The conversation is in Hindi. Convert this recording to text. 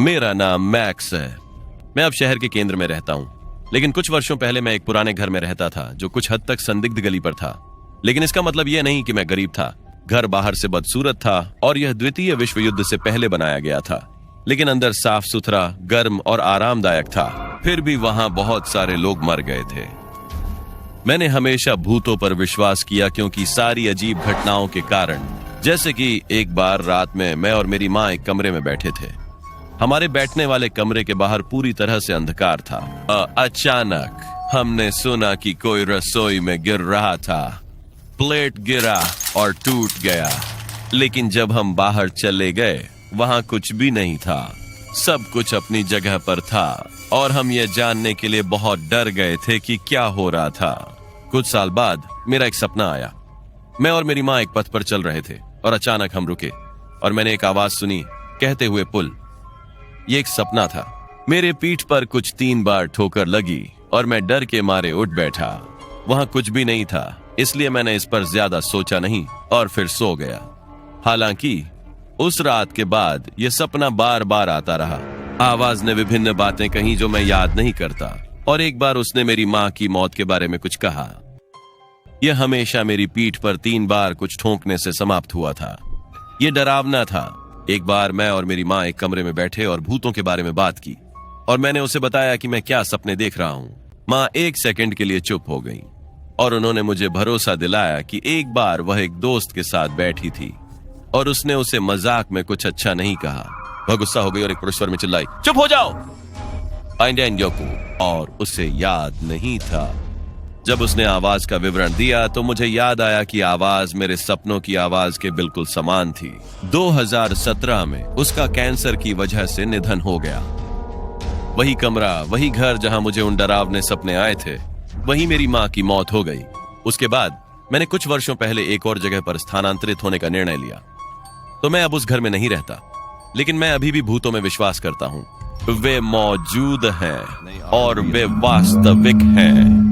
मेरा नाम मैक्स है। मैं अब शहर के केंद्र में रहता हूँ, लेकिन कुछ वर्षों पहले मैं एक पुराने घर में रहता था जो कुछ हद तक संदिग्ध गली पर था। लेकिन इसका मतलब यह नहीं कि मैं गरीब था। घर बाहर से बदसूरत था और यह द्वितीय विश्व युद्ध से पहले बनाया गया था, लेकिन अंदर साफ सुथरा, गर्म और आरामदायक था। फिर भी वहां बहुत सारे लोग मर गए थे। मैंने हमेशा भूतों पर विश्वास किया, क्योंकि सारी अजीब घटनाओं के कारण। जैसे कि एक बार रात में मैं और मेरी माँ एक कमरे में बैठे थे। हमारे बैठने वाले कमरे के बाहर पूरी तरह से अंधकार था। अचानक हमने सुना कि कोई रसोई में गिर रहा था। प्लेट गिरा और टूट गया, लेकिन जब हम बाहर चले गए वहां कुछ भी नहीं था। सब कुछ अपनी जगह पर था और हम ये जानने के लिए बहुत डर गए थे कि क्या हो रहा था। कुछ साल बाद मेरा एक सपना आया। मैं और मेरी माँ एक पथ पर चल रहे थे और अचानक हम रुके और मैंने एक आवाज सुनी, कहते हुए पुल। ये एक सपना था। मेरे पीठ पर कुछ 3 बार ठोकर लगी और मैं डर के मारे उठ बैठा। वहां कुछ भी नहीं था, इसलिए मैंने इस पर ज्यादा सोचा नहीं और फिर सो गया। हालांकि उस रात के बाद यह सपना बार बार आता रहा। आवाज ने विभिन्न बातें कही जो मैं याद नहीं करता, और एक बार उसने मेरी माँ की मौत के बारे में कुछ कहा। यह हमेशा मेरी पीठ पर 3 बार कुछ ठोंकने से समाप्त हुआ था। यह डरावना था। एक बार मैं और मेरी माँ एक कमरे में बैठे और भूतों के बारे में बात की, और मैंने उसे बताया कि मैं क्या सपने देख रहा हूँ। माँ 1 सेकंड के लिए चुप हो गई और उन्होंने मुझे भरोसा दिलाया कि एक बार वह एक दोस्त के साथ बैठी थी और उसने उसे मजाक में कुछ अच्छा नहीं कहा। वह गुस्सा हो गई और एक पुरुष में चिल्लाई, चुप हो जाओ। और उसे याद नहीं था। जब उसने आवाज का विवरण दिया तो मुझे याद आया कि आवाज मेरे सपनों की आवाज के बिल्कुल समान थी। 2017 में उसका कैंसर की वजह से निधन हो गया। वही कमरा, वही घर जहां मुझे उन डरावने सपने आए थे, वही मेरी माँ की मौत हो गई। उसके बाद मैंने कुछ वर्षों पहले एक और जगह पर स्थानांतरित होने का निर्णय लिया। तो मैं अब उस घर में नहीं रहता, लेकिन मैं अभी भी भूतों में विश्वास करता हूँ। वे मौजूद हैं और वे वास्तविक हैं।